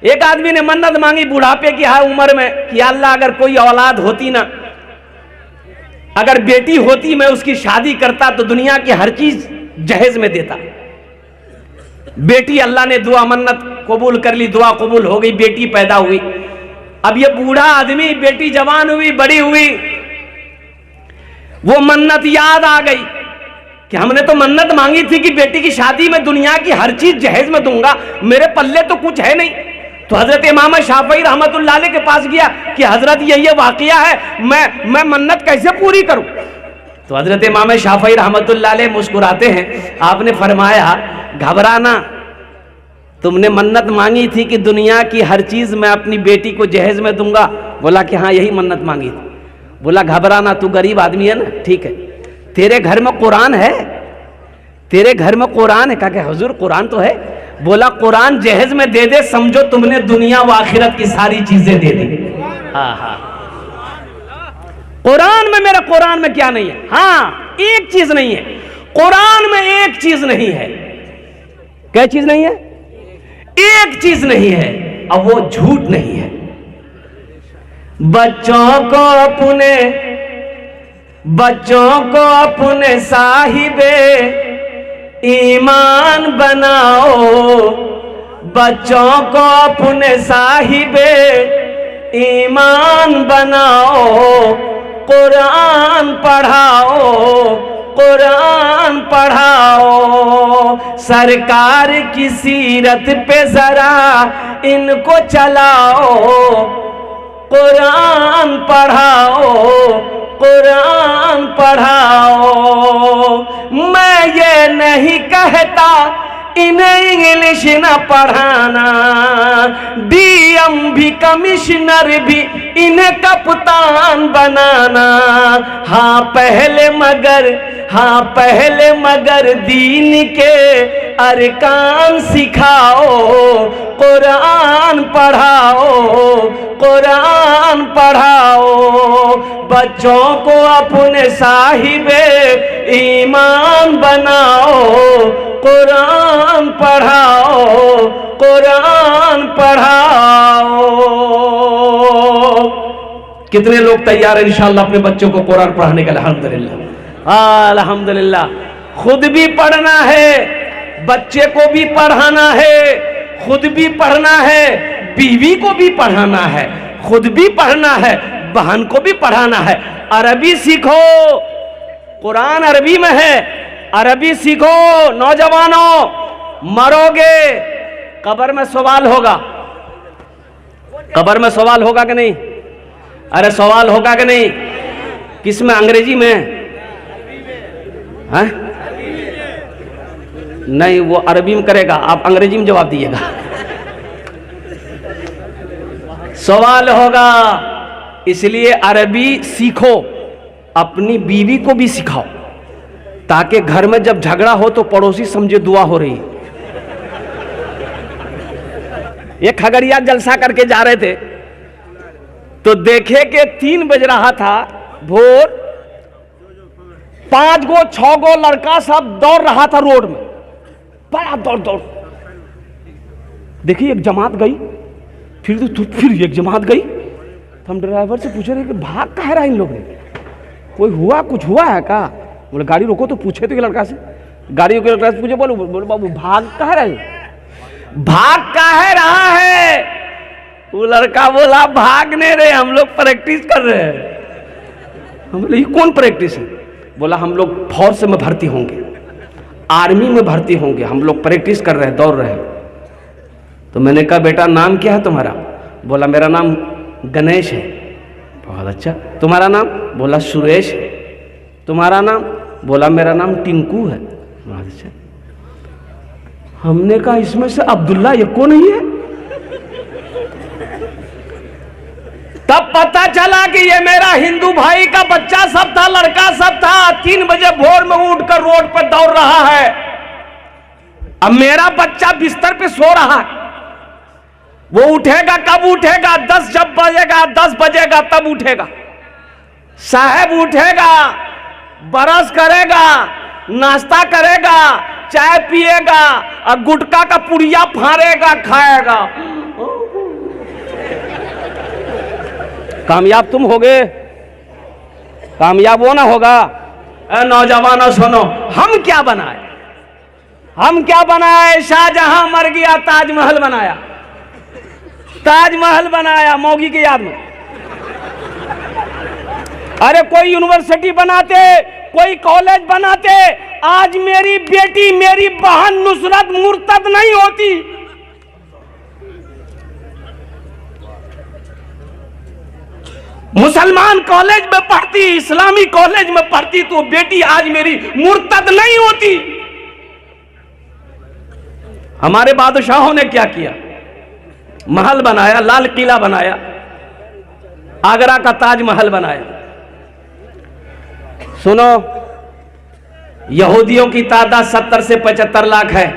एक आदमी ने मन्नत मांगी बुढ़ापे की हाय उम्र में कि अल्लाह अगर कोई औलाद होती ना, अगर बेटी होती मैं उसकी शादी करता तो दुनिया की हर चीज जहेज में देता। बेटी अल्लाह ने दुआ मन्नत कबूल कर ली, दुआ कबूल हो गई, बेटी पैदा हुई। अब ये बूढ़ा आदमी, बेटी जवान हुई, बड़ी हुई, वो मन्नत याद आ गई कि हमने तो मन्नत मांगी थी कि बेटी की शादी में दुनिया की हर चीज जहेज में दूंगा, मेरे पल्ले तो कुछ है नहीं। तो हजरत इमाम शाफई रहमतुल्लाह अलैह के पास गया कि हजरत ये वाकया है, मैं मन्नत कैसे पूरी करूं। तो हजरत इमाम शाफई रहमतुल्लाह अलैह मुस्कुराते हैं, आपने फरमाया घबराना, तुमने मन्नत मांगी थी कि दुनिया की हर चीज मैं अपनी बेटी को जहेज में दूंगा। बोला कि हाँ यही मन्नत मांगी थी। बोला घबराना, तू गरीब आदमी है ना, ठीक है, तेरे घर में कुरान है, तेरे घर में कुरान है। कहा कि हुजूर कुरान तो है। बोला कुरान जहेज में दे दे, समझो तुमने दुनिया व आखिरत की सारी चीजें दे दी। हाँ हाँ, कुरान में, मेरा कुरान में क्या नहीं है? हाँ एक चीज नहीं है, कुरान में एक चीज नहीं है। क्या चीज नहीं है? एक चीज नहीं है, अब वो झूठ नहीं है। बच्चों को अपने साहिबे ईमान बनाओ, बच्चों को अपने साहिबे ईमान बनाओ, कुरान पढ़ाओ, कुरान पढ़ाओ, सरकार की सीरत पे जरा इनको चलाओ, कुरान पढ़ाओ, कुरान पढ़ाओ। मैं ये नहीं कहता इन्हें इंग्लिश न पढ़ाना, डीएम भी कमिश्नर भी इन्हें कप्तान बनाना। हाँ पहले मगर दीन के अरकान सिखाओ, कुरान पढ़ाओ, कुरान पढ़ाओ, बच्चों को अपने साहिबे ईमान बनाओ, कुरान पढ़ाओ, कुरान पढ़ाओ। कितने लोग तैयार हैं इंशाअल्लाह अपने बच्चों को कुरान पढ़ाने का? अल्हम्दुलिल्लाह, अल्हम्दुलिल्लाह। खुद भी पढ़ना है, बच्चे को भी पढ़ाना है, खुद भी पढ़ना है, बीवी को भी पढ़ाना है, खुद भी पढ़ना है, बहन को भी पढ़ाना है। अरबी सीखो, कुरान अरबी में है, अरबी सीखो। नौजवानों, मरोगे कब्र में सवाल होगा, कब्र में सवाल होगा कि नहीं? अरे सवाल होगा कि नहीं? किस में? अंग्रेजी में है? नहीं, वो अरबी में करेगा, आप अंग्रेजी में जवाब दिएगा। सवाल होगा, इसलिए अरबी सीखो, अपनी बीवी को भी सिखाओ, ताकि घर में जब झगड़ा हो तो पड़ोसी समझे दुआ हो रही है। ये खगड़िया जलसा करके जा रहे थे तो देखे कि 3 बज रहा था भोर, 5 गो 6 गो लड़का सब दौड़ रहा था रोड में, बड़ा दौड़। देखिए एक जमात गई, फिर एक जमात गई। तो हम ड्राइवर से पूछ रहे कि भाग कहाँ रहा इन लोग ने, कोई हुआ, कुछ हुआ है क्या? बोले गाड़ी रोको। तो पूछे तो लड़का से, गाड़ी के लड़का से पूछे, बोले बाबू भाग कहाँ रहे, भाग कहाँ रहा है? वो लड़का बोला भाग नहीं रहे, हम लोग प्रैक्टिस कर रहे हैं। हम बोले ये कौन प्रैक्टिस है? बोला हम लोग फोर्स में भर्ती होंगे, आर्मी में भर्ती होंगे, हम लोग प्रैक्टिस कर रहे हैं, दौड़ रहे हैं। तो मैंने कहा बेटा नाम क्या है तुम्हारा? बोला मेरा नाम गणेश है। बहुत अच्छा, तुम्हारा नाम? बोला सुरेश है। तुम्हारा नाम? बोला मेरा नाम टिंकू है। बहुत अच्छा। हमने कहा इसमें से अब्दुल्ला ये को नहीं है? तब पता चला कि ये मेरा हिंदू भाई का बच्चा सब था, लड़का सब था। 3 बजे भोर में उठकर रोड पर दौड़ रहा है। अब मेरा बच्चा बिस्तर पे सो रहा है, वो उठेगा कब उठेगा? 10 जब बजेगा, 10 बजेगा तब उठेगा। साहब उठेगा, ब्रश करेगा, नाश्ता करेगा, चाय पिएगा और गुटखा का पुड़िया फाड़ेगा, खाएगा। कामयाब तुम होगे, कामयाब वो ना होगा। नौजवानों सुनो, हम क्या बनाए, हम क्या बनाए? शाहजहां मर गया, ताजमहल बनाया, ताजमहल बनाया मौगी की याद में। अरे कोई यूनिवर्सिटी बनाते, कोई कॉलेज बनाते, आज मेरी बेटी, मेरी बहन नुसरत मुर्तद नहीं होती। मुसलमान कॉलेज में पढ़ती, इस्लामी कॉलेज में पढ़ती, तो बेटी आज मेरी मुर्तद नहीं होती। हमारे बादशाहों ने क्या किया? महल बनाया, लाल किला बनाया, आगरा का ताजमहल बनाया। सुनो, यहूदियों की तादाद 70 से 75 लाख है।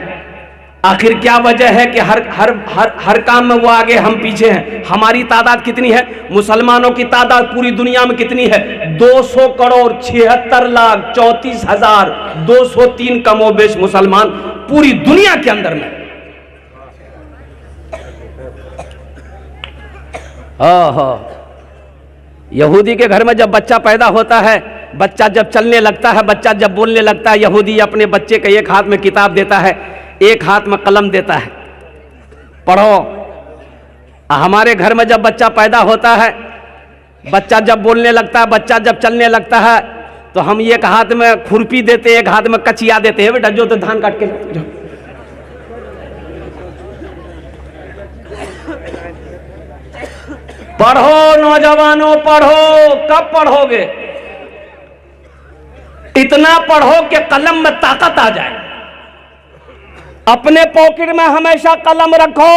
आखिर क्या वजह है कि हर काम में वो आगे, हम पीछे हैं? हमारी तादाद कितनी है? मुसलमानों की तादाद पूरी दुनिया में कितनी है? 200 करोड़ 76 लाख 34 हजार 203 कमोबेश मुसलमान पूरी दुनिया के अंदर में। यहूदी के घर में जब बच्चा पैदा होता है, बच्चा जब चलने लगता है, बच्चा जब बोलने लगता है, यहूदी अपने बच्चे के एक हाथ में किताब देता है, एक हाथ में कलम देता है, पढ़ो। हमारे घर में जब बच्चा पैदा होता है, बच्चा जब बोलने लगता है, बच्चा जब चलने लगता है, तो हम एक हाथ में खुरपी देते, एक हाथ में कचिया देते हैं, बेटा जो तो धान काट के जो। पढ़ो नौजवानों, पढ़ो। कब पढ़ोगे? इतना पढ़ो कि कलम में ताकत आ जाए। अपने पॉकेट में हमेशा कलम रखो।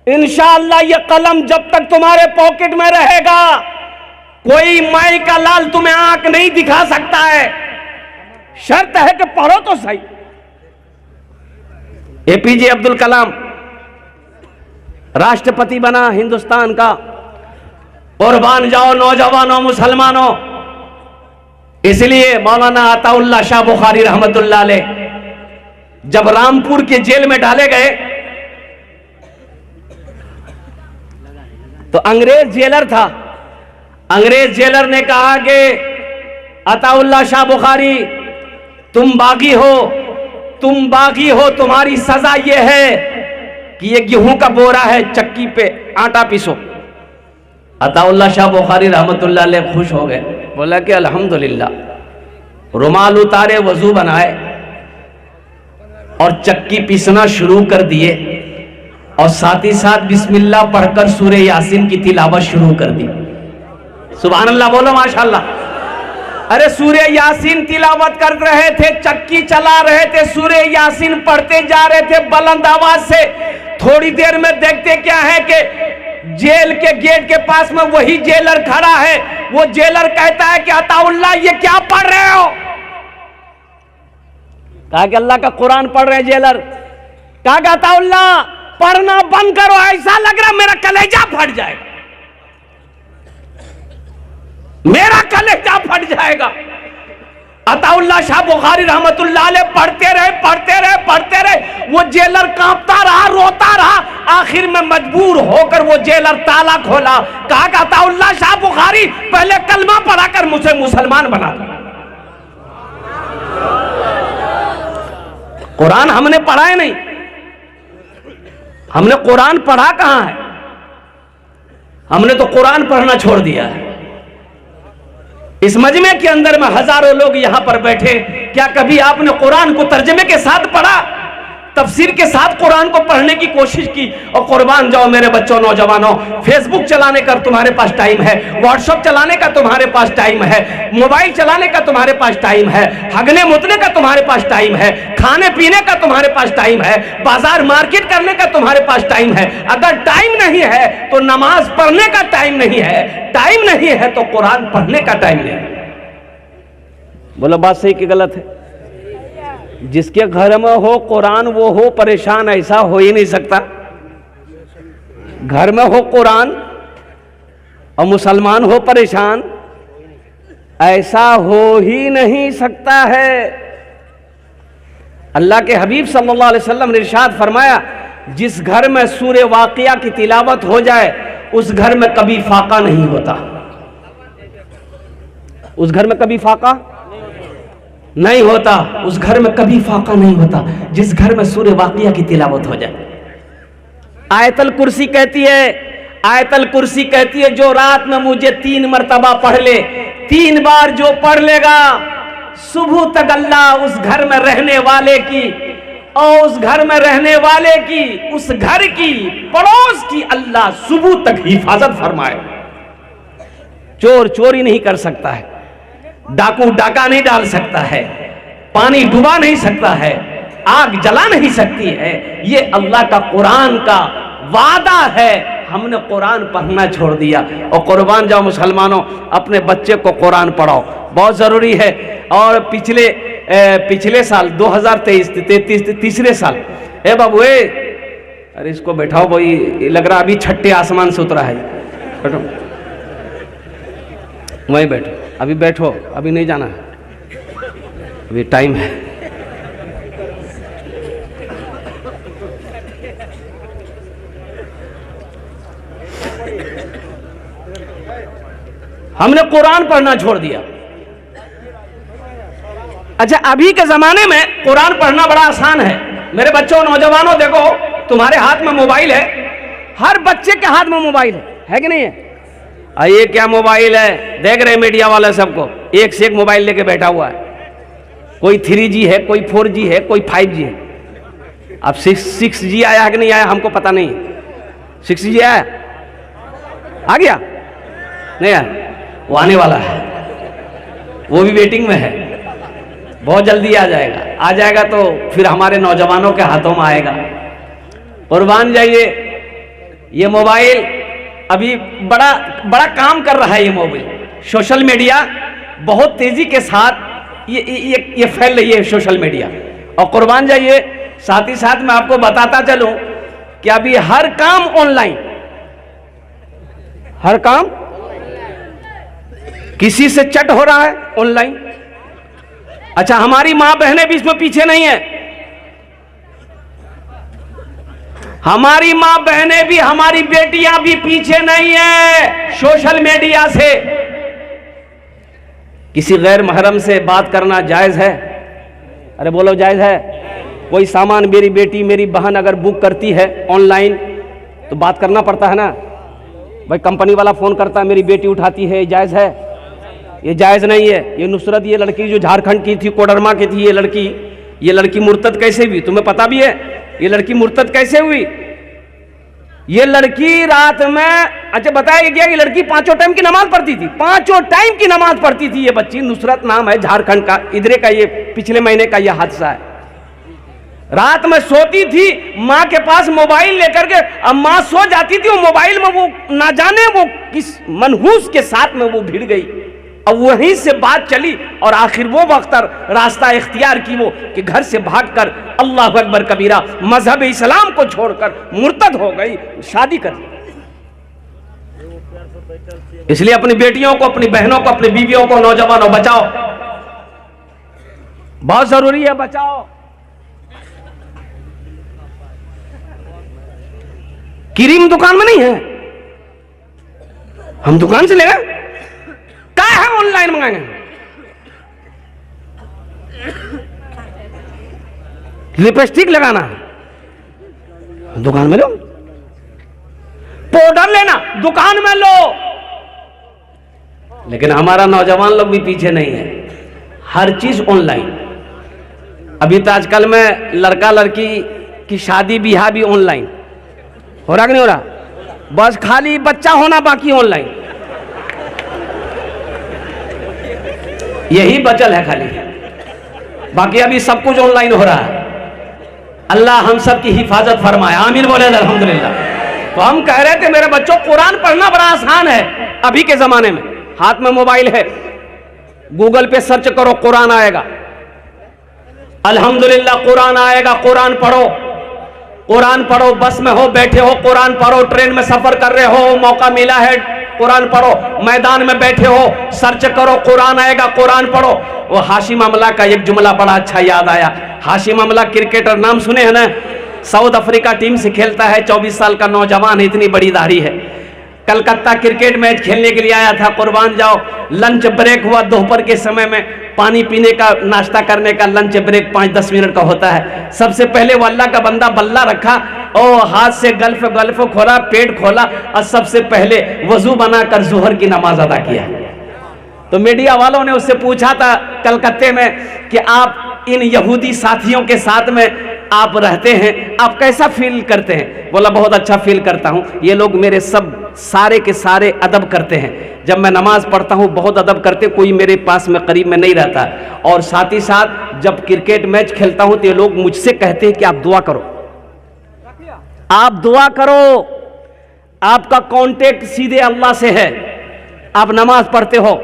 इंशाअल्लाह ये कलम जब तक तुम्हारे पॉकेट में रहेगा, कोई माई का लाल तुम्हें आंख नहीं दिखा सकता है। शर्त है कि पढ़ो तो सही। एपीजे अब्दुल कलाम राष्ट्रपति बना हिंदुस्तान का। कुर्बान जाओ नौजवानों, मुसलमानों। इसलिए मौलाना अताउल्लाह शाह बुखारी रहमतुल्लाह अलैह जब रामपुर के जेल में डाले गए, तो अंग्रेज जेलर था। अंग्रेज जेलर ने कहा कि अताउल्लाह शाह बुखारी, तुम बागी हो, तुम बागी हो, तुम्हारी सजा यह है कि ये गेहूं का बोरा है, चक्की पे आटा पीसो। अताउल्लाह शाह बुखारी रहमतुल्लाह अलैह खुश हो गए, बोला कि अल्हम्दुलिल्लाह। रुमाल उतारे, वजू बनाए और चक्की पीसना शुरू कर दिए, और साथ ही साथ बिस्मिल्लाह पढ़कर सूरे यासीन की तिलावत शुरू कर दी। सुभान अल्लाह बोलो, माशाअल्लाह। अरे सूरे यासीन तिलावत कर रहे थे, चक्की चला रहे थे, सूरे यासीन पढ़ते जा रहे थे बुलंद आवाज से। थोड़ी देर में देखते क्या है कि जेल के गेट के पास में वही जेलर खड़ा है। वो जेलर कहता है कि अताउल्लाह ये क्या पढ़ रहे हो? कहा कि अल्लाह का कुरान पढ़ रहे हैं जेलर। कहा कि अताउल्लाह पढ़ना बंद करो, ऐसा लग रहा मेरा कलेजा फट जाएगा, मेरा कलेजा फट जाएगा। अताउल्लाह शाह बुखारी रहमतुल्लाह अलैह पढ़ते रहे, पढ़ते रहे, पढ़ते रहे। वो जेलर कांपता रहा, रोता रहा। आखिर में मजबूर होकर वो जेलर ताला खोला। कहा कि अताउल्लाह शाह बुखारी पहले कलमा पढ़ाकर मुझे मुसलमान बना दो। कुरान हमने पढ़ा है नहीं, हमने कुरान पढ़ा कहां है? हमने तो कुरान पढ़ना छोड़ दिया है। इस मजमे के अंदर में हजारों लोग यहां पर बैठे, क्या कभी आपने कुरान को तर्जमे के साथ पढ़ा, तफसीर के साथ कुरान को पढ़ने की कोशिश की? और कुर्बान जाओ मेरे बच्चों, नौजवानों, फेसबुक चलाने का तुम्हारे पास टाइम है, व्हाट्सएप चलाने का तुम्हारे पास टाइम है, मोबाइल चलाने का तुम्हारे पास टाइम है, हगने मुतने का तुम्हारे पास टाइम है, खाने पीने का तुम्हारे पास टाइम है, बाजार मार्केट करने का तुम्हारे पास टाइम है। अगर टाइम नहीं है तो नमाज पढ़ने का टाइम नहीं है, टाइम नहीं है तो कुरान पढ़ने का टाइम नहीं है। बोलो बात सही कि गलत है? जिसके घर में हो कुरान वो हो परेशान, ऐसा हो ही नहीं सकता। घर में हो कुरान और मुसलमान हो परेशान, ऐसा हो ही नहीं सकता है। अल्लाह के हबीब सल्लल्लाहु अलैहि वसल्लम ने इरशाद फरमाया, जिस घर में सूरे वाक़िया की तिलावत हो जाए उस घर में कभी फाका नहीं होता। उस घर में कभी फाका नहीं होता, उस घर में कभी फाका नहीं होता जिस घर में सूरे वाक़िया की तिलावत हो जाए। आयतल कुर्सी कहती है, आयतल कुर्सी कहती है जो रात में मुझे 3 मरतबा पढ़ ले, 3 बार जो पढ़ लेगा सुबह तक अल्लाह उस घर में रहने वाले की और उस घर में रहने वाले की, उस घर की, पड़ोस की अल्लाह सुबह तक हिफाजत फरमाए। चोर चोरी नहीं कर सकता है, डाकू डाका नहीं डाल सकता है, पानी डुबा नहीं सकता है, आग जला नहीं सकती है। ये अल्लाह का कुरान का वादा है। हमने कुरान पढ़ना छोड़ दिया। और कुर्बान जाओ मुसलमानों, अपने बच्चे को कुरान पढ़ाओ, बहुत ज़रूरी है। और पिछले साल 2023 तीसरे साल, ए बाबू ए, अरे इसको बैठाओ भाई, लग रहा अभी छठे आसमान से उतरा है। बैठो वहीं बैठो, अभी बैठो, अभी नहीं जाना है, अभी टाइम है। हमने कुरान पढ़ना छोड़ दिया। अच्छा, अभी के जमाने में कुरान पढ़ना बड़ा आसान है। मेरे बच्चों, नौजवानों, देखो तुम्हारे हाथ में मोबाइल है, हर बच्चे के हाथ में मोबाइल है कि नहीं है? ये क्या मोबाइल है, देख रहे मीडिया वाले सबको एक से एक मोबाइल लेके बैठा हुआ है। कोई 3G है, कोई 4G है, कोई 5G है। अब 6G आया है कि नहीं आया हमको पता नहीं। 6G आया, आ गया नहीं आया? वो आने वाला है, वो भी वेटिंग में है, बहुत जल्दी आ जाएगा। आ जाएगा तो फिर हमारे नौजवानों के हाथों में आएगा। कुर्बान जाइए, ये मोबाइल अभी बड़ा बड़ा काम कर रहा है। ये मोबाइल, सोशल मीडिया बहुत तेजी के साथ ये फैल रही है सोशल मीडिया। और कुर्बान जाइए, साथ ही साथ मैं आपको बताता चलूं कि अभी हर काम ऑनलाइन, हर काम किसी से चट हो रहा है ऑनलाइन। अच्छा, हमारी मां बहनें भी इसमें पीछे नहीं है। हमारी मां बहनें भी, हमारी बेटियां भी पीछे नहीं है सोशल मीडिया से। किसी गैर महरम से बात करना जायज है? अरे बोलो, जायज है? कोई सामान मेरी बेटी, मेरी बहन अगर बुक करती है ऑनलाइन तो बात करना पड़ता है ना भाई। कंपनी वाला फोन करता है, मेरी बेटी उठाती है, जायज है? ये जायज नहीं है। ये नुसरत, ये लड़की जो झारखंड की थी, कोडरमा की थी, ये लड़की मुर्तद कैसे हुई तुम्हें पता भी है? ये लड़की मुर्तद कैसे हुई? ये लड़की रात में, अच्छा बताया गया कि लड़की 5 टाइम की नमाज पढ़ती थी, 5 टाइम की नमाज पढ़ती थी ये बच्ची। नुसरत नाम है, झारखंड का, इधरे का, ये पिछले महीने का ये हादसा है। रात में सोती थी, माँ के पास मोबाइल लेकर के, अब माँ सो जाती थी, वो मोबाइल में वो ना जाने वो किस मनहूस के साथ में वो भिड़ गई। अब वहीं से बात चली और आखिर वो वक्त रास्ता इख्तियार की वो कि घर से भागकर अल्लाह अकबर कबीरा मजहब इस्लाम को छोड़कर मुर्तद हो गई, शादी कर ली। इसलिए अपनी बेटियों को, अपनी बहनों को, अपनी बीवियों को, नौजवानों बचाओ, बहुत जरूरी है, बचाओ। क्रीम दुकान में नहीं है, हम दुकान से ले गए, क्या है ऑनलाइन मंगाएंगे। लिपस्टिक लगाना है, दुकान में लो। पाउडर लेना, दुकान में लो। लेकिन हमारा नौजवान लोग भी पीछे नहीं है, हर चीज ऑनलाइन। अभी तो आजकल में लड़का लड़की की शादी ब्याह भी ऑनलाइन हो रहा कि नहीं हो रहा? बस खाली बच्चा होना बाकी ऑनलाइन, यही बचल है खाली, बाकी अभी सब कुछ ऑनलाइन हो रहा है। अल्लाह हम सब की हिफाजत फरमाए, आमीन बोले अल्हम्दुलिल्लाह। तो हम कह रहे थे मेरे बच्चों, कुरान पढ़ना बड़ा आसान है। अभी के जमाने में हाथ में मोबाइल है, गूगल पे सर्च करो, कुरान आएगा, अल्हम्दुलिल्लाह कुरान आएगा। कुरान पढ़ो, कुरान पढ़ो, बस में हो, बैठे हो, कुरान पढ़ो, ट्रेन में सफर कर रहे हो, मौका मिला है, कुरान पढ़ो, मैदान में बैठे हो, सर्च करो, कुरान आएगा, कुरान पढ़ो। वो हाशिम अमला का एक जुमला बड़ा अच्छा याद आया। हाशिम अमला क्रिकेटर, नाम सुने हैं ना? साउथ अफ्रीका टीम से खेलता है, 24 साल का नौजवान है, इतनी बड़ी दाढ़ी है। कलकत्ता क्रिकेट मैच खेलने के लिए आया था, कुर्बान जाओ। लंच ब्रेक हुआ दोपहर के समय में, पानी पीने का, नाश्ता करने का लंच ब्रेक 5-10 मिनट का होता है। सबसे पहले वो अल्लाह का बंदा बल्ला रखा और हाथ से गल्फ खोला, पेट खोला और सबसे पहले वजू बनाकर जोहर की नमाज अदा किया। तो मीडिया वालों ने उससे पूछा था कलकत्ते में कि आप इन यहूदी साथियों के साथ में आप रहते हैं, आप कैसा फील करते हैं? बोला बहुत अच्छा फील करता हूं, ये लोग मेरे सब सारे के सारे अदब करते हैं। जब मैं नमाज पढ़ता हूं बहुत अदब करते, कोई मेरे पास में करीब में नहीं रहता। और साथ ही साथ जब क्रिकेट मैच खेलता हूं तो ये लोग मुझसे कहते हैं कि आप दुआ करो, आप दुआ करो, आपका कांटेक्ट सीधे अल्लाह से है, आप नमाज पढ़ते हो।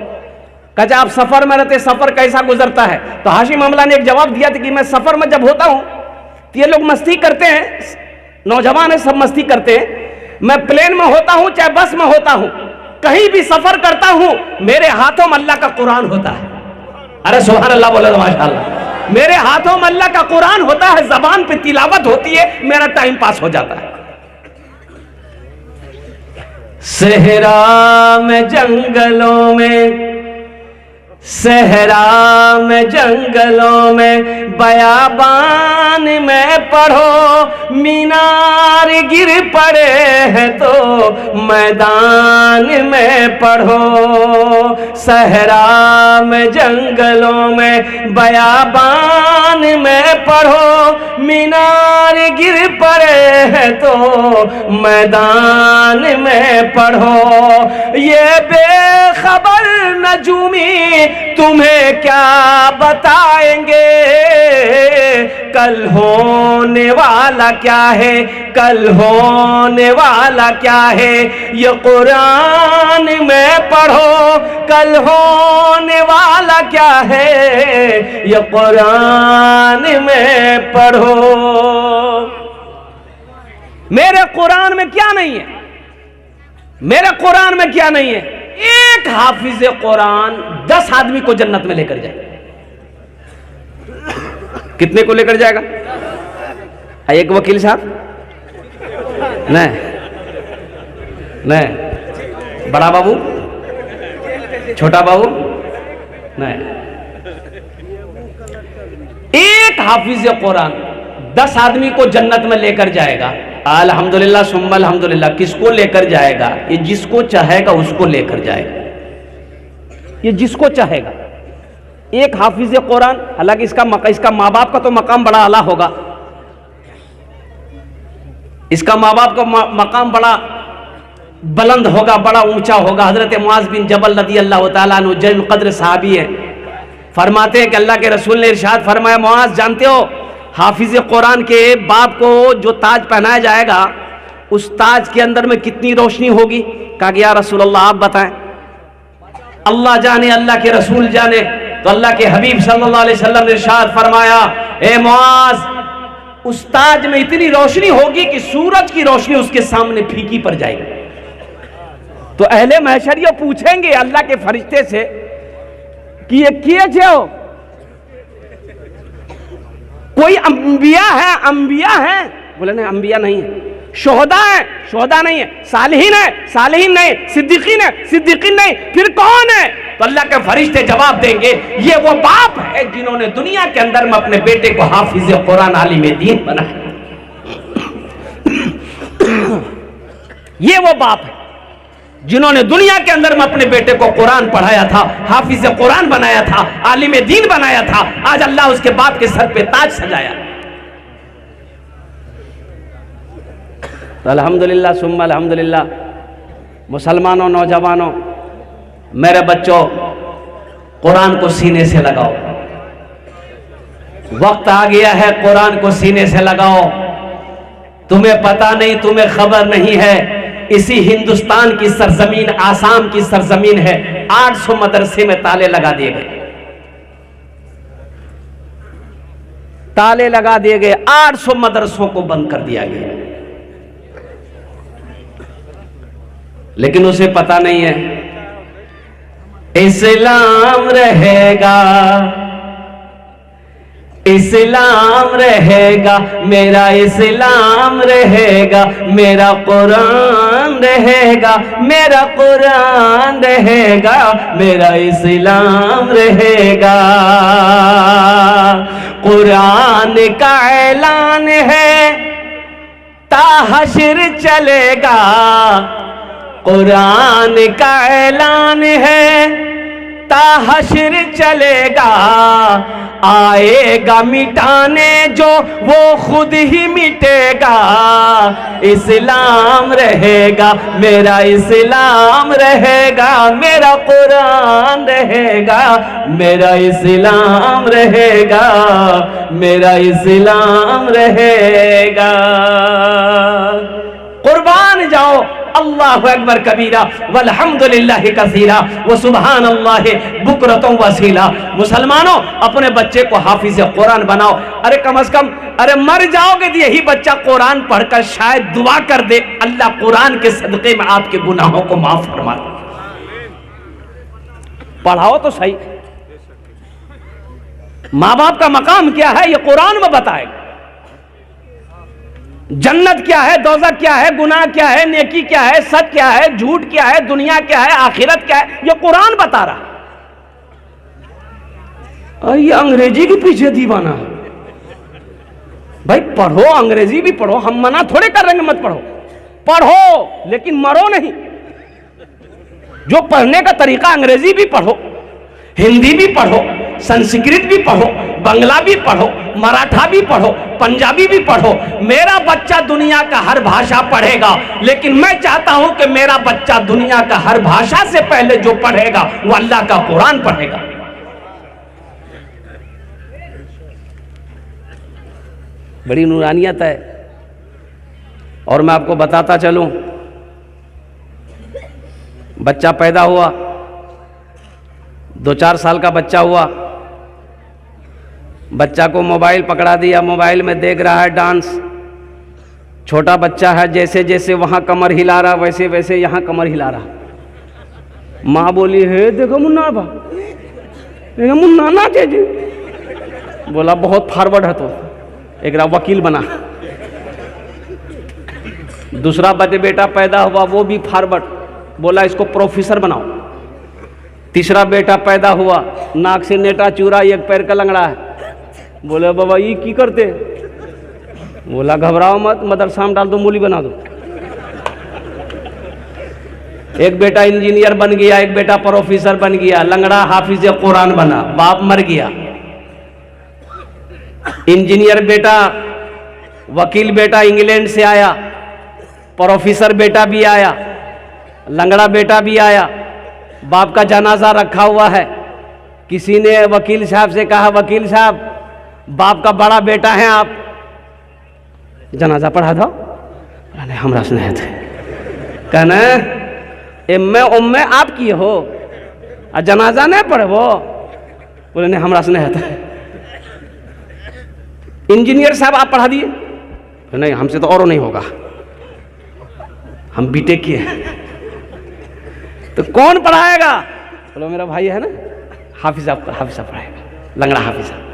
कहा आप सफर में रहते, सफर कैसा गुजरता है? तो हाशिम अमला ने एक जवाब दिया था कि मैं सफर में जब होता हूं तो ये लोग मस्ती करते हैं, नौजवान है, सब मस्ती करते हैं। मैं प्लेन में होता हूं चाहे बस में होता हूं, कहीं भी सफर करता हूं, मेरे हाथों में अल्लाह का कुरान होता है। अरे सुभान अल्लाह बोले तो माशाअल्लाह। मेरे हाथों में अल्लाह का कुरान होता है, जबान पे तिलावत होती है, मेरा टाइम पास हो जाता है। सहरा में जंगलों में, सहरा में जंगलों में, बयाबान में पढ़ो, मीनार गिर पड़े हैं तो मैदान में पढ़ो। सहरा में जंगलों में, बयाबान में पढ़ो, मीनार गिर पड़े हैं तो मैदान में पढ़ो। ये बेखबर नजूमी तुम्हें क्या बताएंगे, कल होने वाला क्या है, कल होने वाला क्या है। ये कुरान में पढ़ो, कल होने वाला क्या है, ये कुरान में पढ़ो। मेरे कुरान में क्या नहीं है, मेरे कुरान में क्या नहीं है? एक हाफिज कुरान 10 आदमी को जन्नत में लेकर जाएगा। कितने को लेकर जाएगा? एक वकील साहब नहीं, नहीं, बड़ा बाबू, छोटा बाबू नहीं, एक हाफिज कुरान 10 आदमी को जन्नत में लेकर जाएगा। अल्हम्दुलिल्लाह सुम्मा अल्हम्दुलिल्लाह। किसको लेकर जाएगा? ये जिसको चाहेगा उसको लेकर जाएगा, ये जिसको चाहेगा। एक हाफिज कुरान, हालांकि इसका माँ बाप का तो मकाम बड़ा आला होगा, इसका माँ बाप का मकाम बड़ा बुलंद होगा, बड़ा ऊंचा होगा। हजरत मुआज बिन जबल रज़ी अल्लाह तआला अन्हु जलील क़द्र सहाबी है, फरमाते हैं कि अल्लाह के रसूल ने इरशाद फरमाया, मुआज जानते हो हाफिज कुरान के बाप को जो ताज पहनाया जाएगा, उस ताज के अंदर में कितनी रोशनी होगी? कहा कि या रसूल अल्लाह आप बताएं। अल्लाह जाने, अल्लाह के रसूल जाने। तो अल्लाह के हबीब सल्लल्लाहु अलैहि वसल्लम ने इरशाद फरमाया, ए मुआज, उस ताज में इतनी रोशनी होगी कि सूरज की रोशनी उसके सामने फीकी पड़ जाएगी। तो अहले महशरिया पूछेंगे अल्लाह के फरिश्ते से कि ये किए जो कोई अंबिया है, अंबिया है? बोले नहीं, अंबिया नहीं है। शोहदा है, शोहदा नहीं है। सालिहीन है, सालिहीन नहीं। सिद्दीकीन है, सिद्दीकीन नहीं। फिर कौन है? तो अल्लाह के फरिश्ते जवाब देंगे, ये वो बाप है जिन्होंने दुनिया के अंदर में अपने बेटे को हाफिज कुरान आलिम दीन बनाया। ये वो बाप है जिन्होंने दुनिया के अंदर में अपने बेटे को कुरान पढ़ाया था, हाफिज कुरान बनाया था, आलिम दीन बनाया था। आज अल्लाह उसके बाप के सर पे ताज सजाया। तो अल्हम्दुलिल्लाह सुम्मा अल्हम्दुलिल्लाह। मुसलमानों, नौजवानों, मेरे बच्चों, कुरान को सीने से लगाओ। वक्त आ गया है, कुरान को सीने से लगाओ। तुम्हें पता नहीं, तुम्हें खबर नहीं है, इसी हिंदुस्तान की सरजमीन, आसाम की सरजमीन है, 800 मदरसे में ताले लगा दिए गए, ताले लगा दिए गए। 800 मदरसों को बंद कर दिया गया। लेकिन उसे पता नहीं है इस्लाम रहेगा, इस्लाम रहेगा, मेरा इस्लाम रहेगा, मेरा कुरान रहेगा, मेरा कुरान रहेगा, मेरा इस्लाम रहेगा। कुरान का ऐलान है ता हश्र चलेगा, कुरान का ऐलान है ता हश्र चलेगा। आएगा मिटाने जो वो खुद ही मिटेगा। इस्लाम रहेगा, मेरा इस्लाम रहेगा, मेरा कुरान रहेगा, मेरा इस्लाम रहेगा, मेरा इस्लाम रहेगा। कुर्बान जाओ। अल्लाहु अकबर कबीरा वल्हम्दुलिल्लाहि कसीरा व सुबहानल्लाह बुकरतुम वसीला। मुसलमानों, अपने बच्चे को हाफिज कुरान बनाओ। अरे कम से कम, अरे मर जाओगे तो यही बच्चा कुरान पढ़कर शायद दुआ कर दे, अल्लाह कुरान के सदक़े में आपके गुनाहों को माफ फरमा दे। पढ़ाओ तो सही। माँ बाप का मकाम क्या है ये कुरान में बताएगा। जन्नत क्या है, दोज़ख क्या है, गुनाह क्या है, नेकी क्या है, सच क्या है, झूठ क्या है, दुनिया क्या है, आखिरत क्या है, ये कुरान बता रहा। और ये अंग्रेजी के पीछे दीवाना है। भाई पढ़ो, अंग्रेजी भी पढ़ो, हम मना थोड़े कर रहे हैं मत पढ़ो, पढ़ो लेकिन मरो नहीं। जो पढ़ने का तरीका, अंग्रेजी भी पढ़ो, हिंदी भी पढ़ो, संस्कृत भी पढ़ो, बंगला भी पढ़ो, मराठा भी पढ़ो, पंजाबी भी पढ़ो। मेरा बच्चा दुनिया का हर भाषा पढ़ेगा, लेकिन मैं चाहता हूं कि मेरा बच्चा दुनिया का हर भाषा से पहले जो पढ़ेगा वो अल्लाह का कुरान पढ़ेगा। बड़ी नूरानियत है। और मैं आपको बताता चलूं, बच्चा पैदा हुआ, 2-4 साल का बच्चा हुआ, बच्चा को मोबाइल पकड़ा दिया, मोबाइल में देख रहा है डांस। छोटा बच्चा है, जैसे जैसे वहाँ कमर हिला रहा वैसे वैसे यहाँ कमर हिला रहा। माँ बोली है देखो मुन्ना बा, देखो मुन्ना ना जी। बोला बहुत फॉरवर्ड है तो एक वकील बना। दूसरा बेटा पैदा हुआ, वो भी फॉरवर्ड, बोला इसको प्रोफेसर बनाओ। तीसरा बेटा पैदा हुआ, नाक से नेटा चूरा, एक पैर का लंगड़ा है। बोले बाबा ये की करते? बोला घबराओ मत, मदरसा में डाल दो, मूली बना दो। एक बेटा इंजीनियर बन गया, एक बेटा प्रोफेसर बन गया, लंगड़ा हाफिज कुरान बना, बाप मर गया। इंजीनियर बेटा, वकील बेटा इंग्लैंड से आया, प्रोफेसर बेटा भी आया, लंगड़ा बेटा भी आया। बाप का जनाजा रखा हुआ है। किसी ने वकील साहब से कहा, वकील साहब बाप का बड़ा बेटा है आप, जनाजा पढ़ा दो। नहीं हमरा से नहीं थे। कहना एम्मे उम्मे आप किए हो और जनाजा नहीं पढ़े वो? बोले नहीं हमरा से नहीं थे। इंजीनियर साहब आप पढ़ा दिए? नहीं हमसे तो और नहीं होगा, हम बीटेक किए। तो कौन पढ़ाएगा? बोलो मेरा भाई है ना हाफिज साहब पढ़ाएगा, लंगड़ा हाफिज साहब।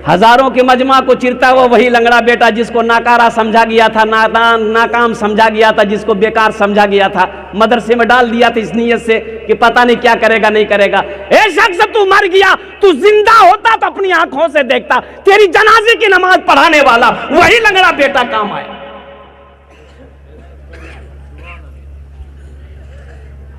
हजारों के मजमा को चिरता हुआ वही लंगड़ा बेटा जिसको नाकारा समझा गया था, नाकाम समझा गया था, जिसको बेकार समझा गया था, मदरसे में डाल दिया था इस नीयत से कि पता नहीं क्या करेगा नहीं करेगा। ए शख्स तू मर गया, तू जिंदा होता तो अपनी आंखों से देखता, तेरी जनाजे की नमाज पढ़ाने वाला वही लंगड़ा बेटा काम आया।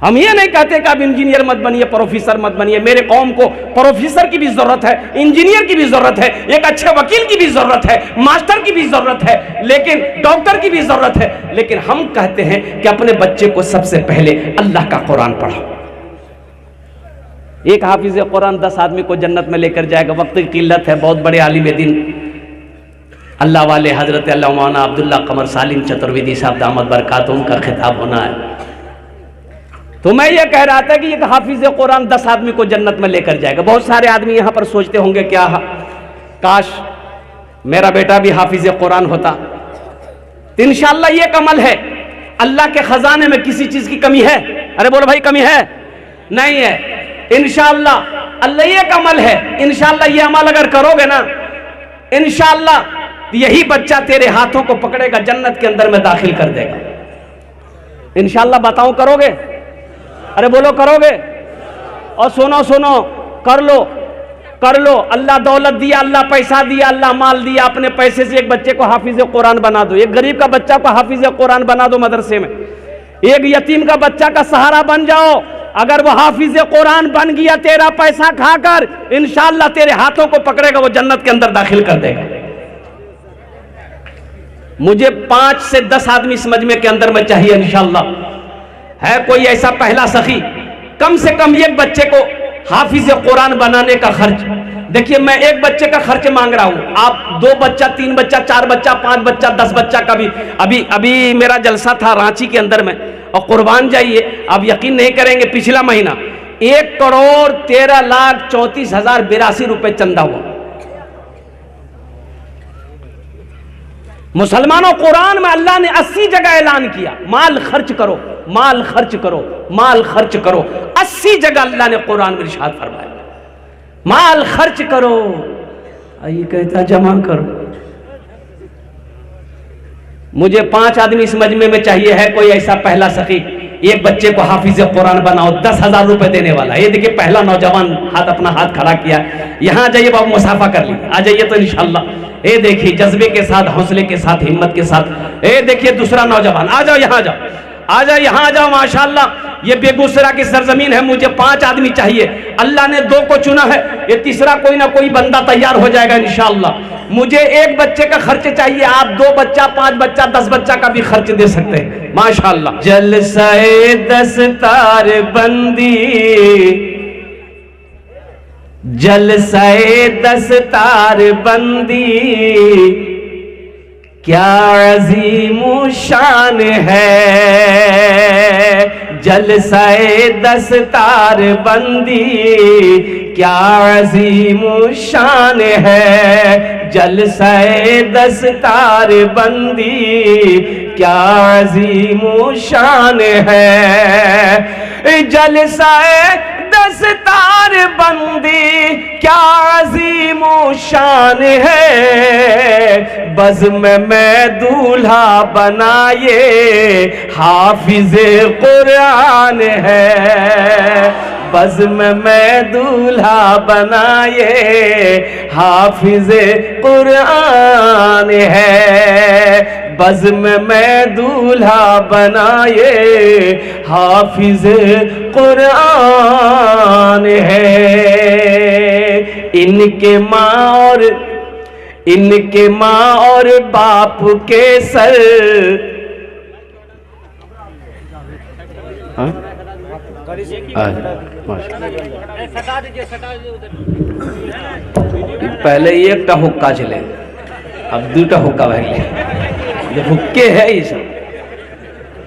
हम ये नहीं कहते कि आप इंजीनियर मत बनिए, प्रोफेसर मत बनिए। मेरे कौम को प्रोफेसर की भी जरूरत है, इंजीनियर की भी जरूरत है, एक अच्छे वकील की भी जरूरत है, मास्टर की भी जरूरत है, लेकिन डॉक्टर की भी जरूरत है। लेकिन हम कहते हैं कि अपने बच्चे को सबसे पहले अल्लाह का कुरान पढ़ाओ। एक हाफिज कुरान 10 आदमी को जन्नत में लेकर जाएगा। वक्त की किल्लत है, बहुत बड़े आलिम दिन अल्लाह वाले हजरत अल्लाह मौलाना अब्दुल्ला कमर सालिम चतुर्वेदी साहब दामद बरकातुहू का खिताब होना है। तो मैं ये कह रहा था कि एक हाफिज कुरान 10 आदमी को जन्नत में लेकर जाएगा। बहुत सारे आदमी यहाँ पर सोचते होंगे क्या काश मेरा बेटा भी हाफिज कुरान होता। तो इंशाअल्लाह ये कमल है, अल्लाह के खजाने में किसी चीज की कमी है? अरे बोलो भाई कमी है? नहीं है। इंशाअल्लाह अल्लाह एक अमल है, इंशाअल्लाह ये अमल अगर करोगे ना, इंशाअल्लाह यही बच्चा तेरे हाथों को पकड़ेगा, जन्नत के अंदर में दाखिल कर देगा। इंशाअल्लाह बताऊं करोगे? अरे बोलो करोगे? और सुनो सुनो, कर लो कर लो। अल्लाह दौलत दिया, अल्लाह पैसा दिया, अल्लाह माल दिया, अपने पैसे से एक बच्चे को हाफिज कुरान बना दो, एक गरीब का बच्चा को हाफिज कुरान बना दो मदरसे में, एक यतीम का बच्चा का सहारा बन जाओ। अगर वो हाफिज कुरान बन गया तेरा पैसा खाकर, इंशाअल्लाह तेरे हाथों को पकड़ेगा, वो जन्नत के अंदर दाखिल कर देगा। मुझे 5 से 10 आदमी इस मजमे के अंदर में चाहिए इंशाअल्लाह। है कोई ऐसा पहला सखी, कम से कम एक बच्चे को हाफिज कुरान बनाने का खर्च, देखिए मैं एक बच्चे का खर्च मांग रहा हूं, आप 2 बच्चा, 3 बच्चा, 4 बच्चा, 5 बच्चा, 10 बच्चा का भी। अभी मेरा जलसा था रांची के अंदर में, और कुर्बान जाइए, आप यकीन नहीं करेंगे, पिछला महीना 1,13,34,082 रुपए चंदा हुआ। मुसलमानों, कुरान में अल्लाह ने 80 जगह ऐलान किया, माल खर्च करो, माल खर्च करो, माल खर्च करो। 80 जगह अल्लाह ने कुरान में इरशाद फरमाया, माल खर्च करो। ये कहता जमा करो। मुझे 5 आदमी इस मजमे में चाहिए। है कोई ऐसा पहला सखी, एक बच्चे को हाफिज कुरान बनाओ, 10,000 रुपए देने वाला। ये देखिए पहला नौजवान अपना हाथ खड़ा किया। यहां जाइए बाबू, मुसाफा कर लीजिए, आ जाइए तो इंशाअल्लाह। ये देखिए जज्बे के साथ, हौसले के साथ, हिम्मत के साथ। ये देखिए दूसरा नौजवान, आ जाओ, यहाँ जाओ, आ जाओ, यहाँ जाओ। माशाअल्लाह, ये बेगूसराय की सरजमीन है। मुझे 5 आदमी चाहिए, अल्लाह ने 2 को चुना है, ये तीसरा कोई ना कोई बंदा तैयार हो जाएगा इंशाअल्लाह। मुझे एक बच्चे का खर्च चाहिए, आप 2 बच्चा, 5 बच्चा, 10 बच्चा का भी खर्च दे सकते हैं माशाअल्लाह। जलसाए दस्तार बंदी, जलसाए दस्तार बंदी, क्या अजीमो शान है। जलसाए दस्तार बंदी, क्या अजीमो शान है। जलसाए दस्तार बंदी, क्या अजीमो शान है। जलसाए दस्तार बंदी, क्या अजीमो शान है। बज़्म में दूल्हा बनाए, हाफिज कुरान है। बज़्म में दूल्हा बनाए, हाफिज कुरान है। बज़्म में दूल्हा बनाए, हाफिज कुरान है। इनके माँ और बाप के सर, पहले एक टा हुक्का चले, अब 2टा हुक्का भरले। ये हुक्के है, ये सब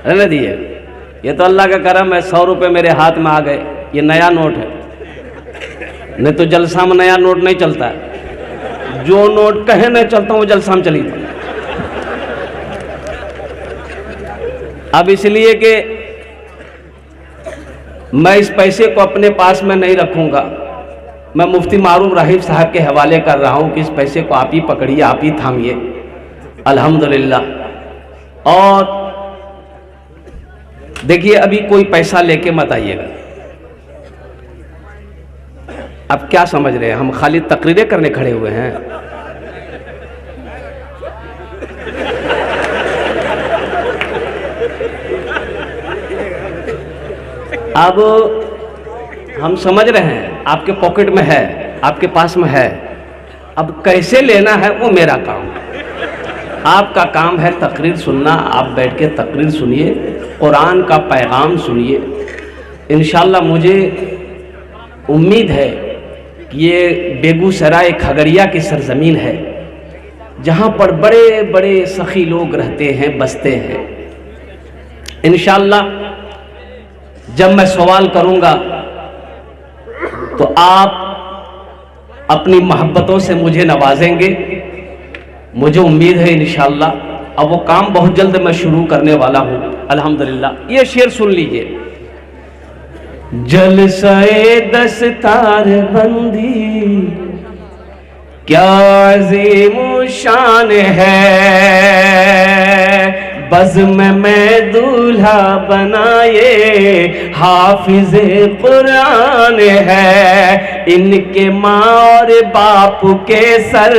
रहने दिए। ये तो अल्लाह का करम है, 100 रुपये मेरे हाथ में आ गए। ये नया नोट है, नहीं तो जलसा में नया नोट नहीं चलता है। जो नोट कहे नहीं चलता वो जलसा में चली था। अब इसलिए कि मैं इस पैसे को अपने पास में नहीं रखूंगा, मैं मुफ्ती मारूफ राहिब साहब के हवाले कर रहा हूं कि इस पैसे को आप ही पकड़िए, आप ही थामिए अल्हम्दुलिल्लाह। और देखिए अभी कोई पैसा लेके मत आइएगा। अब क्या समझ रहे हैं, हम खाली तकरीरें करने खड़े हुए हैं? अब हम समझ रहे हैं आपके पॉकेट में है, आपके पास में है, अब कैसे लेना है वो मेरा काम है। आपका काम है तकरीर सुनना। आप बैठ के तकरीर सुनिए, कुरान का पैगाम सुनिए। इंशाअल्लाह मुझे उम्मीद है कि ये बेगूसराय खगड़िया की सरजमीन है, जहाँ पर बड़े बड़े सखी लोग रहते हैं, बसते हैं। इंशाअल्लाह जब मैं सवाल करूँगा तो आप अपनी मोहब्बतों से मुझे नवाजेंगे, मुझे उम्मीद है इंशाअल्लाह। अब वो काम बहुत जल्द मैं शुरू करने वाला हूँ अल्हम्दुलिल्लाह। ये शेर सुन लीजिए। जलसाए दस्तार बंदी क्या अजीम शान है, बज़्म में दूल्हा बनाए हाफिज़े कुरान है। इनके माँ और बाप के सर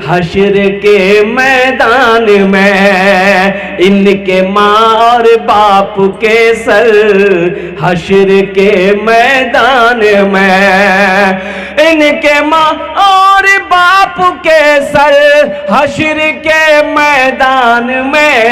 हश्र के मैदान में, इनके माँ और बाप के सर हश्र के मैदान में, इनके माँ और बाप के सर हश्र के मैदान में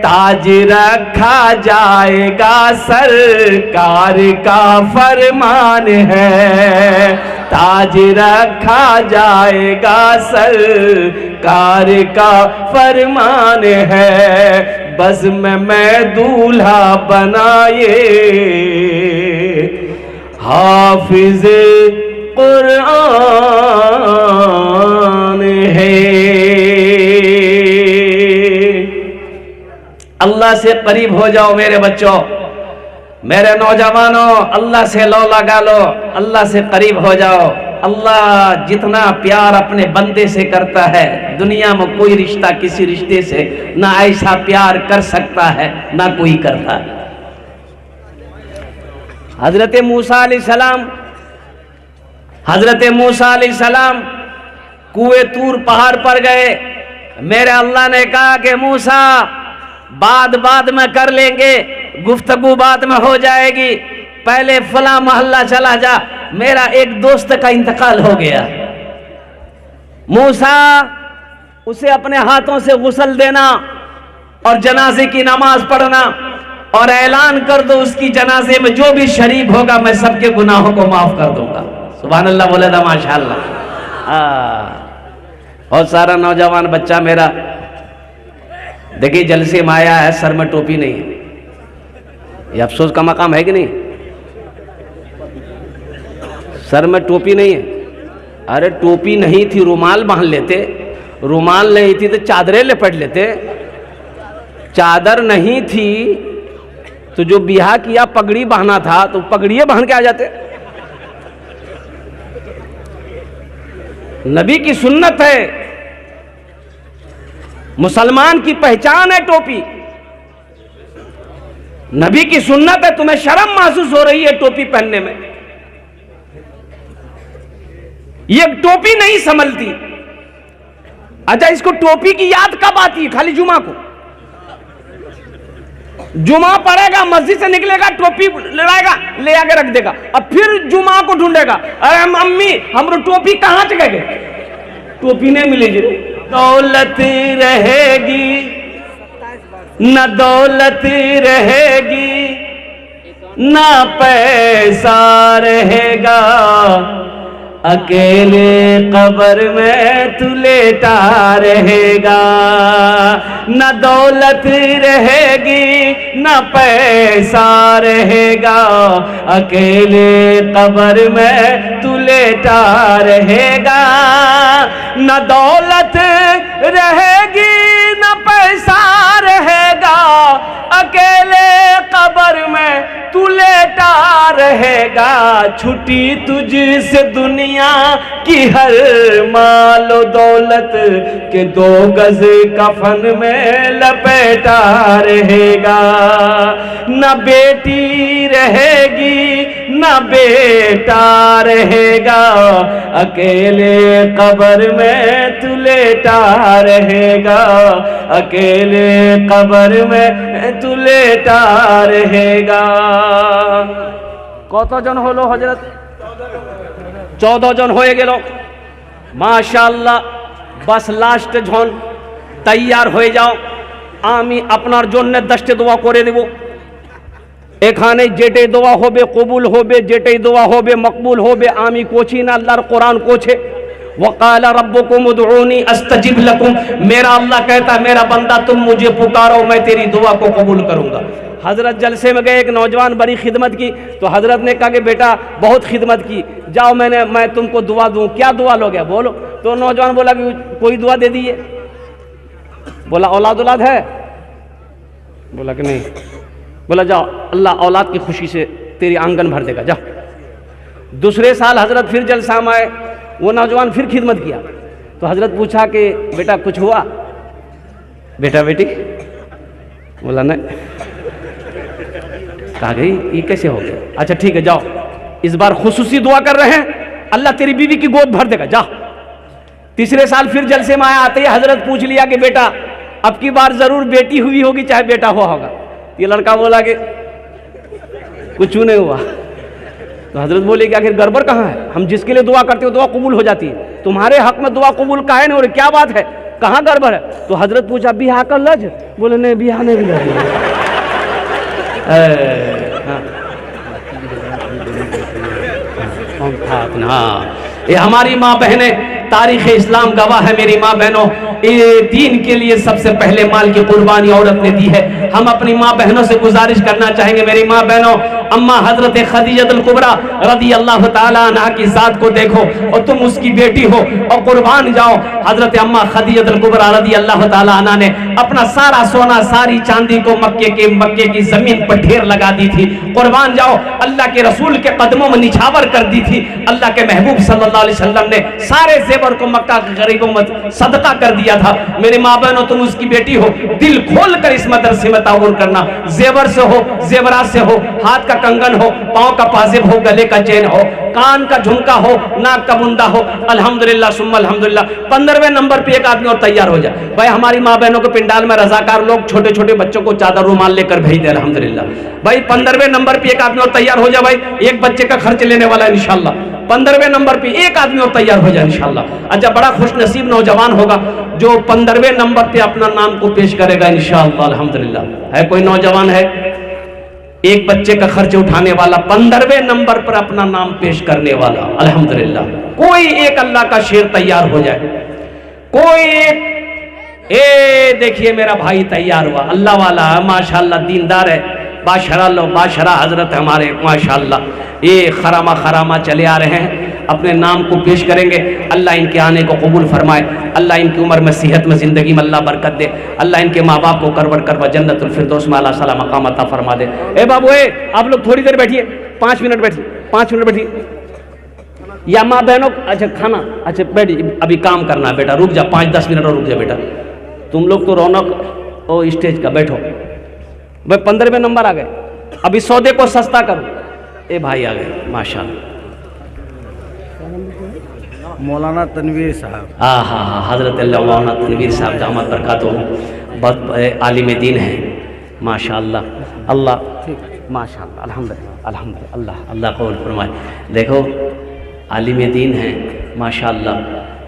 ताज रखा जाएगा, सरकार का फरमान है। ताज रखा जाएगा, सरकार का फरमान है। बज़्म में दूल्हा बनाए हाफिज़ कुरान है। अल्लाह से करीब हो जाओ मेरे बच्चों, मेरे नौजवानों, अल्लाह से लो लगा लो, अल्लाह से करीब हो जाओ। अल्लाह जितना प्यार अपने बंदे से करता है, दुनिया में कोई रिश्ता किसी रिश्ते से ना ऐसा प्यार कर सकता है ना कोई करता है। हजरत मूसा अलैहिस्सलाम, हजरत मूसा अलैहिस्सलाम कुएं तूर पहाड़ पर गए। मेरे अल्लाह ने कहा कि मूसा बाद में कर लेंगे, गुफ्तगू बाद में हो जाएगी, पहले फला मोहल्ला चला जा, मेरा एक दोस्त का इंतकाल हो गया। मूसा उसे अपने हाथों से गुस्ल देना और जनाजे की नमाज पढ़ना और ऐलान कर दो उसकी जनाजे में जो भी शरीक होगा मैं सबके गुनाहों को माफ कर दूंगा। सुभान अल्लाह बोले था माशाअल्लाह। और सारा नौजवान बच्चा मेरा देखिए जलसे में आया है, सर में टोपी नहीं है, ये अफसोस का मकाम है कि नहीं? सर में टोपी नहीं है। अरे टोपी नहीं थी रुमाल बांध लेते, रुमाल नहीं थी तो चादरें लपेट लेते, चादर नहीं थी तो जो बिहा किया पगड़ी बांधना था तो पगड़िए बांध के आ जाते। नबी की सुन्नत है, मुसलमान की पहचान है टोपी, नबी की सुन्नत है। तुम्हें शर्म महसूस हो रही है टोपी पहनने में, ये टोपी नहीं संभलती। अच्छा इसको टोपी की याद कब आती है? खाली जुमा को। जुमा पड़ेगा, मस्जिद से निकलेगा, टोपी लड़ाएगा, ले आके रख देगा, अब फिर जुमा को ढूंढेगा, अरे मम्मी हमरो टोपी कहां चले गए, टोपी नहीं मिलेगी। दौलत रहेगी न दौलत रहेगी न पैसा रहेगा, अकेले कब्र में तू लेटा रहेगा। न दौलत रहेगी न पैसा रहेगा, अकेले कब्र में तू लेटा रहेगा। न दौलत रहेगी न पैसा रहेगा, अकेले कब्र में तू लेटा रहेगा। छुट्टी तुझसे दुनिया की हर मालो दौलत के 2 गज कफन में लपेटा रहेगा। न बेटी रहेगी न बेटा रहेगा, अकेले कब्र में तू लेटा रहेगा, अकेले कब्र में तू लेटा रहेगा। কতজন হলো হযরত? 14 জন হয়ে গেল মাশাআল্লাহ। বাস লাস্ট জন তৈয়ার হয়ে যাও, আমি আপনার জন্য 10টি দোয়া করে দেব। এখানে যেটাই দোয়া হবে কবুল হবে, যেটাই দোয়া হবে মকবুল হবে। আমি কোছি না, আল্লাহর কোরআন কোছে, वक़ाल रब्बुकुम उदऊनी अस्तजिब लकुम। मेरा अल्लाह कहता मेरा बंदा तुम मुझे पुकारो मैं तेरी दुआ को कबूल करूंगा। हजरत जलसे में गए, एक नौजवान बड़ी खिदमत की, तो हजरत ने कहा कि बेटा बहुत खिदमत की, जाओ मैं तुमको दुआ दूं। क्या दुआ लोगे बोलो? तो नौजवान बोला कि कोई दुआ दे दीजिए। बोला औलाद औलाद है? बोला कि नहीं। बोला जाओ अल्लाह औलाद की खुशी से तेरी आंगन भर देगा, जाओ। दूसरे साल हजरत फिर जलसा में आए, वो नौजवान फिर खिदमत किया। तो हजरत पूछा कि बेटा कुछ हुआ, बेटा बेटी? बोला नहीं। कहा गई ये कैसे हो गया? अच्छा ठीक है जाओ, इस बार खुसूसी दुआ कर रहे हैं, अल्लाह तेरी बीवी की गोद भर देगा, जाओ। तीसरे साल फिर जलसे में आया, आते ही हजरत पूछ लिया कि बेटा अब की बार जरूर बेटी हुई होगी चाहे बेटा हुआ होगा। ये लड़का बोला कि कुछ नहीं हुआ। तो हजरत बोले कि आखिर गड़बड़ कहाँ है? हम जिसके लिए दुआ करते हो दुआ कबूल हो जाती है, तुम्हारे हक में दुआ कबूल काहे नहीं हो रही, क्या बात है, कहाँ गड़बड़ है? तो हजरत पूछा बिहा कर लज? बोले नहीं बिहा नहीं भी लज। हाँ, ये हमारी माँ बहनें, तारीख इस्लाम गवाह है मेरी माँ बहनों, ये दीन के लिए सबसे पहले माल की कुर्बानी औरत ने दी है। हम अपनी माँ बहनों से गुजारिश करना चाहेंगे, मेरी माँ बहनों, अम्मा हजरत खदीजतुल कुबरा रदी अल्लाह ताला अन्हा की जात को देखो और तुम उसकी बेटी हो और कुर्बान जाओ। हजरत अम्मा खदीजतुल कुबरा रदी अल्लाह ताला अन्हा ने अपना सारा सोना सारी चांदी को मक्के की जमीन पर ढेर लगा दी थी। कुर्बान जाओ, अल्लाह के रसूल के कदमों में निछावर कर दी थी। अल्लाह के महबूब सल्लल्लाहु अलैहि वसल्लम ने सारे जेवर को मक्का के गरीबों में सदका कर दिया था। मेरी माँ बहनों, तुम उसकी बेटी हो, दिल खोल कर इस मदरसे में ताउन करना। जेवर से हो, जेवरात से हो, हाथ का कंगन हो, पांव का पाजेब हो, गले का चेन हो, कान का झुमका हो, नाक का बुंदा हो, अल्हम्दुलिल्लाह सुम्मा अल्हम्दुलिल्लाह। 15वें नंबर पे एक आदमी और तैयार हो जाए। भाई हमारी माँ बहनों के पिंडाल में रजाकार लोग छोटे छोटे बच्चों को चादर रुमाल लेकर भेज दे, अल्हम्दुलिल्लाह। भाई 15वें नंबर पे एक आदमी और तैयार हो जाए। भाई एक बच्चे का खर्च लेने वाला है इंशाल्लाह। 15वें नंबर पे एक आदमी और तैयार हो जाए इंशाल्लाह। अच्छा, बड़ा खुशनसीब नौजवान होगा जो 15वें नंबर पे अपना नाम को पेश करेगा इंशाल्लाह, अल्हम्दुलिल्लाह। है कोई नौजवान है एक बच्चे का खर्च उठाने वाला, 15वें नंबर पर अपना नाम पेश करने वाला, अल्हम्दुलिल्लाह। कोई एक अल्लाह का शेर तैयार हो जाए, कोई एक। ए देखिए मेरा भाई तैयार हुआ, अल्लाह वाला है माशाल्लाह, दीनदार है, बाशरा हजरत हमारे माशाल्लाह, ये खरामा चले आ रहे हैं, अपने नाम को पेश करेंगे। अल्लाह इनके आने को कबूल फरमाए, अल्लाह इनकी उम्र में सेहत में ज़िंदगी में अल्लाह बरकत दे, अल्लाह इनके माँ बाप को करवर जन्नतुल फिरदौस में अल्लाह सला मकाम अता फरमा दे। ए बाबू, आप लोग थोड़ी देर बैठिए, 5 मिनट बैठिए, 5 मिनट बैठिए। या माँ बहनों, अच्छा खाना, अच्छा बैठिए, अभी काम करना है बेटा, रुक जा 5-10 मिनट और रुक जा बेटा। तुम लोग तो रौनक ओ स्टेज का, बैठो भाई। 15वें नंबर आ गए, अभी सौदे को सस्ता करो। ए भाई आ गए माशाल्लाह, मौलाना तनवीर साहब। हाँ हाँ हाँ, हजरत मौलाना तनवीर साहब दामद बरकातुहू, बहुत आलिम दीन है माशाल्लाह। अल्लाह माशाल्लाह, अल्हम्दुलिल्लाह अल्हम्दुलिल्लाह, अल्लाह अल्लाह कबूल फरमाए। देखो आलिम दीन है माशाल्लाह,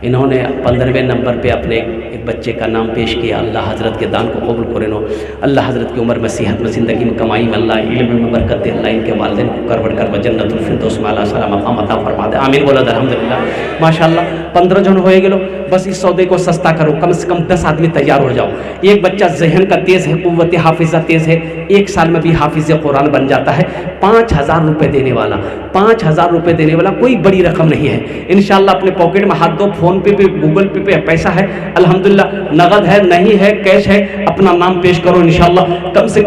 इन्होंने 15वें नंबर पे अपने एक बच्चे का नाम पेश किया। अल्लाह हज़रत के दान को कबूल करे नो, अल्लाह हज़रत की उम्र में सेहत में ज़िंदगी में कमाई में अल्लाह इल्म में बरकत दे, अल्लाह इनके वालिदैन को करवड़ जन्नतुल फिरदौस में अल्लाह सलाम मकाम अता फरमा दे, आमीन बोला अल्हम्दुलिल्लाह। माशाल्लाह 15 जन हो गेलो, बस इस सौदे को सस्ता करो, कम से कम 10 आदमी तैयार हो जाओ। एक बच्चा जहन का तेज़ है, कुव्वत हाफिज़ा तेज़ है, 1 साल में भी हाफिज़ कुरान बन जाता है। 5000 रुपये देने वाला, 5000 रुपये देने वाला कोई बड़ी रकम नहीं है। इंशाल्लाह अपने पॉकेट में हाथ दो, फोन पे भी गूगल पे पैसा है अल्हम्दुलिल्लाह, नगद है नहीं है कैश है, अपना नाम पेश करो इंशाल्लाह। कम से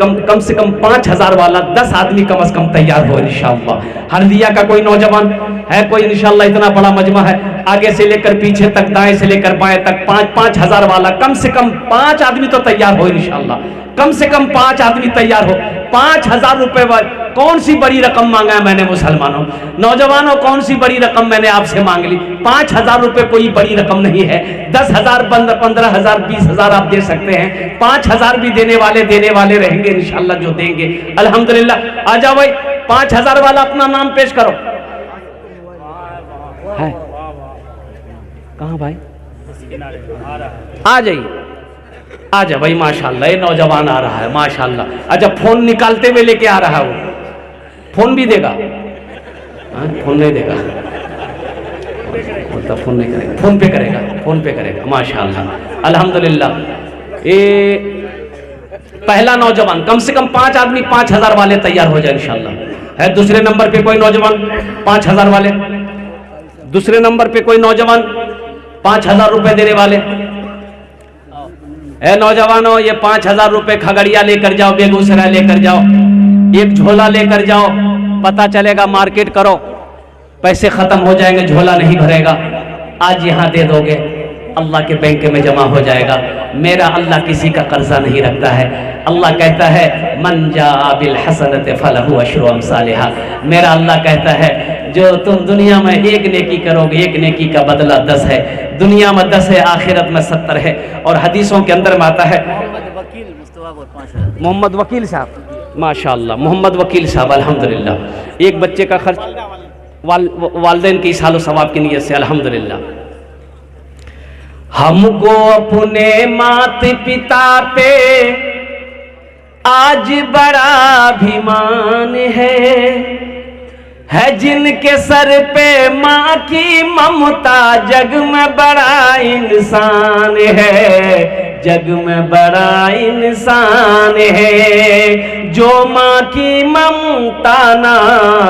कम 5000 वाला 10 आदमी कम से कम तैयार हो इंशाल्लाह। हरदिया का कोई नौजवान है कोई इंशाल्लाह, इतना बड़ा मजमा है, आगे से लेकर पीछे तक, दाएं से लेकर बाएं तक, 5,000 वाला कम से कम 5 आदमी तो तैयार हो इंशाल्लाह। कम से कम 5 आदमी तैयार हो। 5000 रुपए, कौन सी बड़ी रकम मांगा है मैंने मुसलमानों, नौजवानों, कौन सी बड़ी रकम मैंने आपसे मांग ली? 5000 रुपए कोई बड़ी रकम नहीं है। 10,000, 15,000, 20,000 आप दे सकते हैं। 5000 भी देने वाले रहेंगे इंशाल्लाह, जो देंगे अल्हम्दुलिल्लाह। आ जाओ भाई, 5000 वाला अपना नाम पेश करो। है कहाँ भाई? आ जाइए, आ जा भाई माशाल्लाह, ये नौजवान आ रहा है माशाल्लाह। अच्छा, फोन निकालते हुए लेके आ रहा है, वो फोन भी देगा? फोन नहीं देगा, मतलब फोन नहीं करेगा, फोन पे करेगा माशाल्लाह अल्हम्दुलिल्लाह। ये पहला नौजवान, कम से कम 5 आदमी 5000 वाले तैयार हो जाए इंशाल्लाह। है दूसरे नंबर पे कोई नौजवान 5000 वाले? दूसरे नंबर पे कोई नौजवान 5000 रुपए देने वाले? ए नौजवानों, ये 5000 रुपए खगड़िया लेकर जाओ, बेगूसराय लेकर जाओ, एक झोला लेकर जाओ, पता चलेगा मार्केट करो, पैसे खत्म हो जाएंगे, झोला नहीं भरेगा। आज यहाँ दे दोगे, अल्लाह के बैंक में जमा हो जाएगा। मेरा अल्लाह किसी का कर्जा नहीं रखता है। अल्लाह कहता है मन जा बिल हसनत फलहु अशरु अमसालिहा। मेरा अल्लाह कहता है जो तुम दुनिया में एक नेकी करोगे, एक नेकी का बदला 10 है। दुनिया में 10 है, आखिरत में 70 है। और हदीसों के अंदर में आता है मोहम्मद वकील साहब, माशाअल्लाह मोहम्मद वकील साहब, अल्हम्दुलिल्लाह, एक बच्चे का खर्च वालदैन की सालो सवाब की नीयत से, अल्हम्दुलिल्लाह। हमको अपने माता पिता पे आज बड़ा अभिमान है जिनके सर पे माँ की ममता, जग में बड़ा इंसान है, जग में बड़ा इंसान है। जो माँ की ममता ना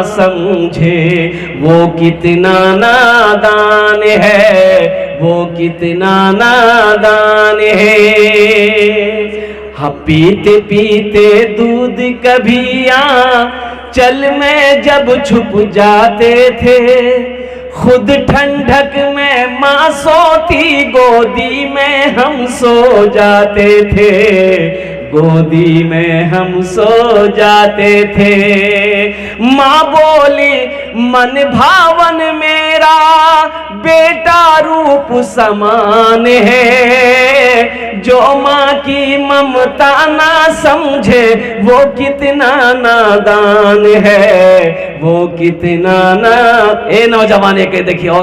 समझे वो कितना नादान है, वो कितना नादान है। हाँ पीते पीते दूध कभिया चल में जब छुप जाते थे, खुद ठंडक में माँ सोती, गोदी में हम सो जाते थे, गोदी में हम सो जाते थे। माँ बोली मन भावन मेरा बेटा रूप समान है, जो माँ की ममता ना समझे वो कितना नादान है, वो कितना ना। ए नौजवान के देखिए और